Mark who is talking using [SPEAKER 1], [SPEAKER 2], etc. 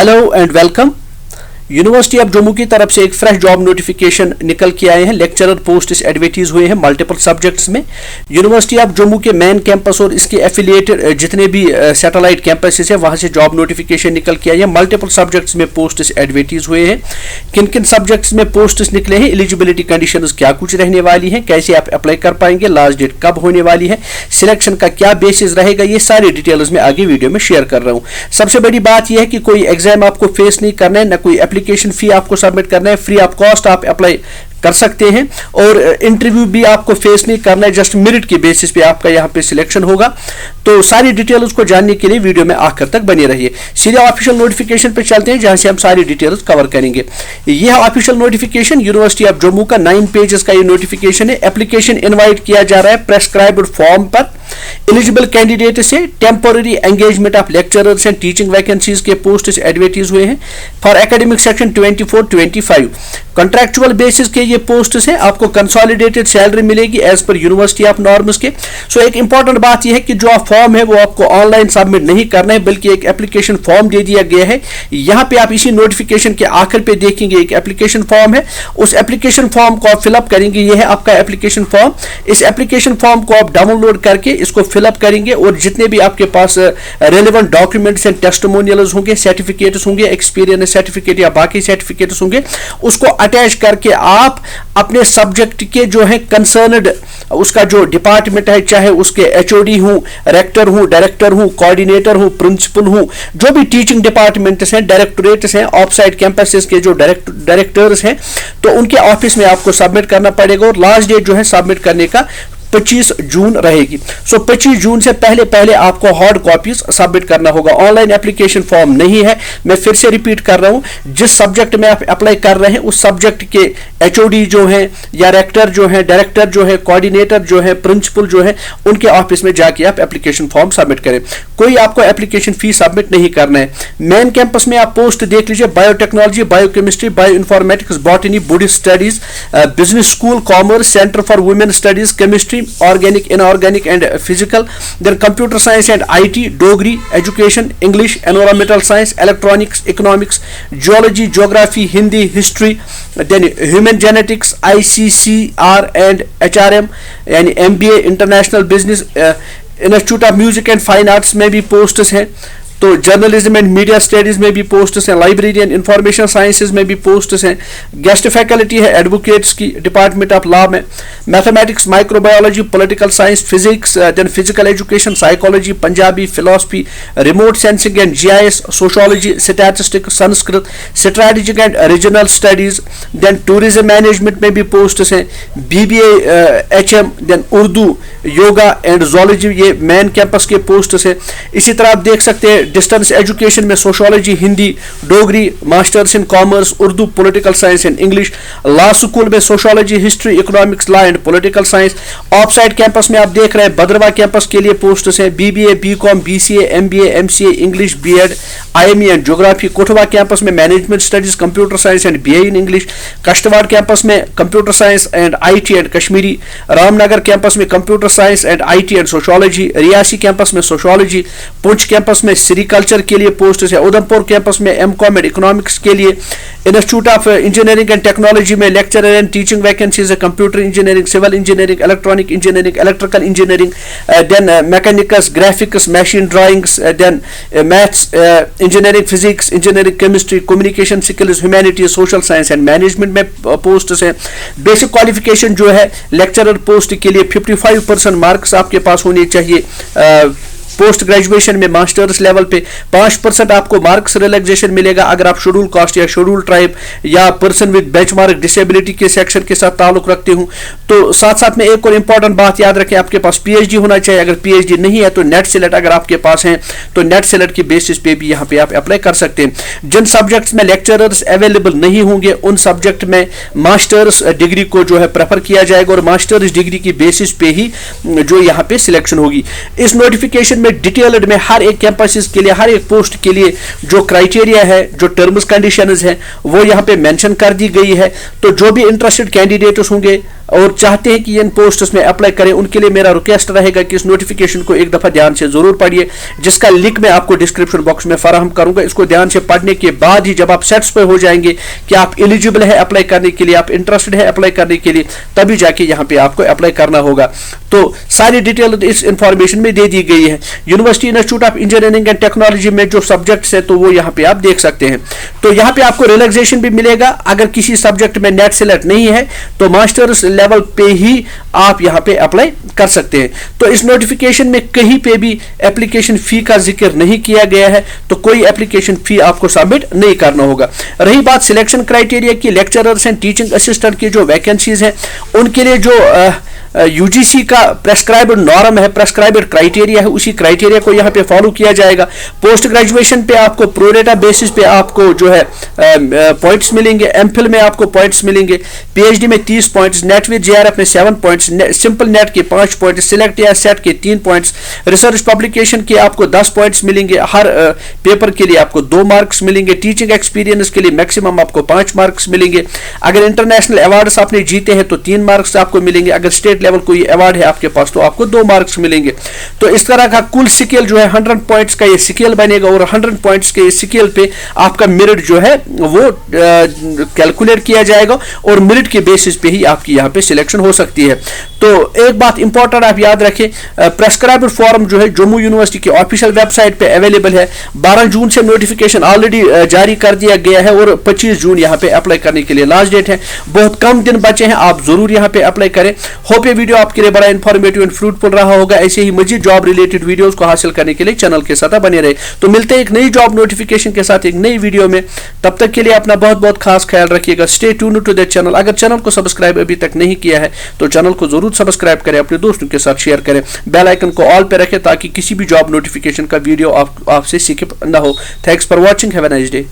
[SPEAKER 1] Hello and welcome. University of Jammu की तरफ से एक फ्रेश जॉब नोटिफिकेशन निकल के आए हैं। लेक्चरर पोस्ट एडवर्टाइज हुए हैं मल्टीपल सब्जेक्ट्स में। यूनिवर्सिटी ऑफ जम्मू के मेन कैंपस और इसके एफिलिएटेड जितने भी सैटेलाइट कैंपसेस हैं वहां से जॉब नोटिफिकेशन निकल के आए हैं। मल्टीपल सब्जेक्ट्स में पोस्ट एडवर्टाइज हुए हैं। किन किन सब्जेक्ट्स में पोस्ट निकले हैं, एलिजिबिलिटी कंडीशंस क्या कुछ रहने वाली हैं, कैसे आप अप्लाई कर पाएंगे, लास्ट डेट कब होने वाली है, सिलेक्शन का क्या बेसिस रहेगा, ये सारी डिटेल्स में आगे वीडियो में शेयर कर रहा हूं। सबसे बड़ी बात यह है कि कोई एग्जाम आपको फेस नहीं करना है, न कोई एप्लीकेशन फी आपको सबमिट करना है, फ्री ऑफ कॉस्ट आप अप्लाई कर सकते हैं और इंटरव्यू भी आपको फेस नहीं करना है, जस्ट मेरिट के बेसिस पे आपका यहां पे सिलेक्शन होगा। तो सारी डिटेल्स को जानने के लिए वीडियो में आखिर तक बने रहिए। सीधे ऑफिशियल नोटिफिकेशन पे चलते हैं जहां से हम सारी डिटेल्स कवर करेंगे। यह official notification university of Jammu का 9 पेजेस का ये नोटिफिकेशन है। एप्लीकेशन इनवाइट किया जा रहा है प्रेस्क्राइब्ड फॉर्म पर। एलिजिबल कैंडिडेट से temporary engagement of lecturers and teaching vacancies के पोस्ट एडवर्टाइज हुए हैं for academic section 24-25। Contractual basis के ये पोस्ट हैं। आपको कंसोलिडेटेड सैलरी मिलेगी as per university of norms के। सो एक इंपॉर्टेंट बात यह है कि जो फॉर्म है वो आपको ऑनलाइन सबमिट नहीं करना है, बल्कि एक एप्लीकेशन फॉर्म दे दिया गया है। यहाँ पे आप इसी नोटिफिकेशन के आखिर पे देखेंगे एक एप्लीकेशन फॉर्म है। उस एप्लीकेशन फॉर्म को आप फिलअप करेंगे। यह है आपका एप्लीकेशन फॉर्म। इस एप्लीकेशन फॉर्म को आप डाउनलोड करके इसको फिलअप करेंगे और जितने भी आपके पास रेलेवेंट डॉक्यूमेंट्स एंड टेस्टिमोनियल्स होंगे, सर्टिफिकेट्स होंगे, एक्सपीरियंस सर्टिफिकेट या बाकी सर्टिफिकेट्स होंगे, उसको अटैच करके आप अपने सब्जेक्ट के जो है कंसर्नड उसका जो डिपार्टमेंट है, चाहे उसके एचओडी हूं, रेक्टर हूं, डायरेक्टर हूं, कोऑर्डिनेटर हूं, प्रिंसिपल हूं, जो भी टीचिंग डिपार्टमेंट्स हैं, डायरेक्टोरेट्स हैं, ऑफसाइट कैंपसेस के जो डायरेक्टर्स हैं, तो उनके ऑफिस में आपको सबमिट करना पड़ेगा और लास्ट डेट जो है सबमिट करने का 25 जून रहेगी। सो 25 जून से पहले पहले आपको हार्ड कॉपीज सबमिट करना होगा। ऑनलाइन एप्लीकेशन फॉर्म नहीं है। मैं फिर से रिपीट कर रहा हूं, जिस सब्जेक्ट में आप अप्लाई कर रहे हैं उस सब्जेक्ट के एचओडी जो है या रेक्टर जो है, डायरेक्टर जो है, कोऑर्डिनेटर जो है, प्रिंसिपल जो है, उनके ऑफिस में जाके आप एप्लीकेशन फॉर्म सबमिट करें। कोई आपको एप्लीकेशन फी सबमिट नहीं करना है। मेन कैंपस में आप पोस्ट देख लीजिए, biotechnology, biochemistry, bio informatics, botany, Buddhist studies, business school, commerce, centre for women studies, chemistry, organic, inorganic and physical, then computer science and IT, Dogri, education, English, environmental science, electronics, economics, geology, geography, Hindi, history, then human genetics, ICCR and HRM, यानी MBA, international business, Institute of Music and Fine Arts में भी posts हैं। तो journalism and media studies में भी posts हैं, library and information sciences में भी पोस्ट्स हैं, गेस्ट फैकल्टी है एडवोकेट्स की डिपार्टमेंट ऑफ लॉ में, mathematics, microbiology, political science, physics, then physical education, psychology, Punjabi, philosophy, remote sensing and GIS, sociology, statistics, Sanskrit, strategic and regional studies, then tourism management में भी posts हैं, BBA, HM, then Urdu, yoga and zoology, ये main campus के posts हैं। इसी तरह आप देख सकते हैं डिस्टेंस एजुकेशन में sociology, Hindi, Dogri, masters in commerce, Urdu, political science and English, law school में sociology, history, economics, law and political science. Off side campus में आप देख रहे हैं भद्रवा कैंपस के लिए पोस्ट्स हैं, BBA, BCom, BCA, MBA, MCA, English, BEd, IME and geography. Kathua campus में management studies, computer science and BA in English. Kishtwar campus में computer science and IT and Kashmiri. Ramnagar campus में computer science and IT and sociology. Reasi campus में sociology. Poonch campus में sericulture के लिए post है। Udhampur campus में MCom and economics के लिए। Institute of engineering and technology में लेक्चरर एंड टीचिंग वैकेंसीज है, computer engineering, civil engineering, electronic engineering, electrical engineering, then mechanics, graphics, machine drawings, then maths, engineering, physics, engineering, chemistry, communication skills, humanities, social science and management में post है। Basic qualification जो है lecturer post के लिए 55% marks आपके पास होने चाहिए। Post graduation में मास्टर्स लेवल पे 5% आपको मार्क्स रिलैक्सेशन मिलेगा अगर आप शेड्यूल कास्ट या शेड्यूल ट्राइब या पर्सन विद बेंचमार्क डिसेबिलिटी के सेक्शन के साथ ताल्लुक रखते हो। तो साथ साथ में एक और इंपॉर्टेंट बात याद रखें, आपके पास पीएचडी होना चाहिए। अगर पीएचडी नहीं है तो नेट सेलेक्ट अगर आपके पास है तो नेट सेलेक्ट की बेसिस पे भी यहाँ पे आप अप्लाई कर सकते हैं। जिन सब्जेक्ट्स में लेक्चरर्स अवेलेबल नहीं होंगे उन सब्जेक्ट में मास्टर्स डिग्री को जो है प्रेफर किया जाएगा और मास्टर्स डिग्री की बेसिस पे ही जो यहाँ पे सिलेक्शन होगी। इस नोटिफिकेशन में डिटेल्ड में हर एक कैंपस के लिए, हर एक पोस्ट के लिए जो क्राइटेरिया है, जो टर्म्स कंडीशंस हैं वो यहाँ पे मेंशन कर दी गई है। तो जो भी इंटरेस्टेड कैंडिडेट्स होंगे और चाहते हैं कि इन पोस्ट्स में अप्लाई करें, उनके लिए मेरा रिक्वेस्ट रहेगा कि इस नोटिफिकेशन को एक दफा ध्यान से जरूर पढ़िए, जिसका लिंक मैं आपको डिस्क्रिप्शन बॉक्स में फराहम करूंगा। इसको ध्यान से पढ़ने के बाद ही जब आप सेटिस्फाई हो जाएंगे कि आप एलिजिबल है अप्लाई करने के लिए, आप इंटरेस्टेड है अप्लाई करने के लिए, तभी जाके यहाँ पे आपको अप्लाई करना होगा। तो सारी डिटेल इस इंफॉर्मेशन में दे दी गई है। University institute of engineering and technology में जो सब्जेक्ट्स है तो वो यहाँ पे आप देख सकते हैं। तो यहाँ पे आपको रिलैक्सेशन भी मिलेगा। अगर किसी सब्जेक्ट में नेट सेलेक्ट नहीं है तो मास्टर्स लेवल पे ही आप यहाँ पे अप्लाई कर सकते हैं। तो इस नोटिफिकेशन में कहीं पे भी एप्लीकेशन फी का जिक्र नहीं किया गया है, तो कोई एप्लीकेशन फी आपको सबमिट नहीं करना होगा। रही बात सिलेक्शन क्राइटेरिया की, लेक्चरर्स एंड टीचिंग असिस्टेंट की जो वैकेंसीज हैं उनके लिए जो यूजीसी का प्रेस्क्राइब्ड नॉर्म है, प्रेस्क्राइब्ड क्राइटेरिया है, उसी क्राइटेरिया को यहाँ पे फॉलो किया जाएगा। पोस्ट ग्रेजुएशन पे आपको प्रोरेटा बेसिस पे आपको जो है पॉइंट्स मिलेंगे, एमफिल में आपको पॉइंट्स मिलेंगे, पीएचडी में 30 पॉइंट्स, नेट विद जेआरएफ में 7 पॉइंट्स, सिंपल नेट के 5 पॉइंट्स, सिलेक्ट या सेट के 3 पॉइंट्स, रिसर्च पब्लिकेशन के आपको 10 पॉइंट्स मिलेंगे, हर पेपर के लिए आपको 2 मार्क्स मिलेंगे, टीचिंग एक्सपीरियंस के लिए मैक्सिमम आपको 5 मार्क्स मिलेंगे, अगर इंटरनेशनल अवार्ड्स आपने जीते हैं तो 3 मार्क्स आपको मिलेंगे, अगर स्टेट लेवल कोई अवार्ड है आपके पास तो आपको 2 मार्क्स मिलेंगे। तो इस तरह का कुल स्केल जो है 100 पॉइंट्स का ये स्केल बनेगा और 100 पॉइंट्स के स्केल पे आपका मेरिट जो है वो कैलकुलेट किया जाएगा और मेरिट के बेसिस पे ही आपकी यहाँ पे सिलेक्शन हो सकती है। तो एक बात इंपॉर्टेंट आप याद रखें, प्रेस्क्राइब्ड फॉर्म जो है जम्मू यूनिवर्सिटी की ऑफिशियल वेबसाइट पे अवेलेबल है। 12 जून से नोटिफिकेशन ऑलरेडी जारी कर दिया गया है और 25 जून यहाँ पे अप्लाई करने के लिए लास्ट डेट है। बहुत कम दिन बचे हैं, आप जरूर यहाँ पे अप्लाई करें। होप ये वीडियो आपके लिए बड़ा इंफॉर्मेटिव एंड फ्रूटफुल रहा होगा। ऐसे ही मजीद जॉब रिलेटेड वीडियोस को हासिल करने के लिए चैनल के साथ बने रहे। तो मिलते हैं एक नई जॉब नोटिफिकेशन के साथ एक नई वीडियो में, तब तक के लिए अपना बहुत बहुत खास ख्याल रखिएगा। Stay tuned to the channel. अगर चैनल को सब्सक्राइब अभी तक नहीं किया है तो चैनल को जरूर सब्सक्राइब करें, अपने दोस्तों के साथ शेयर करें, बेल आइकन को ऑल पे रखें ताकि किसी भी जॉब नोटिफिकेशन का वीडियो आपसे स्किप ना हो। Thanks for watching, have a nice day.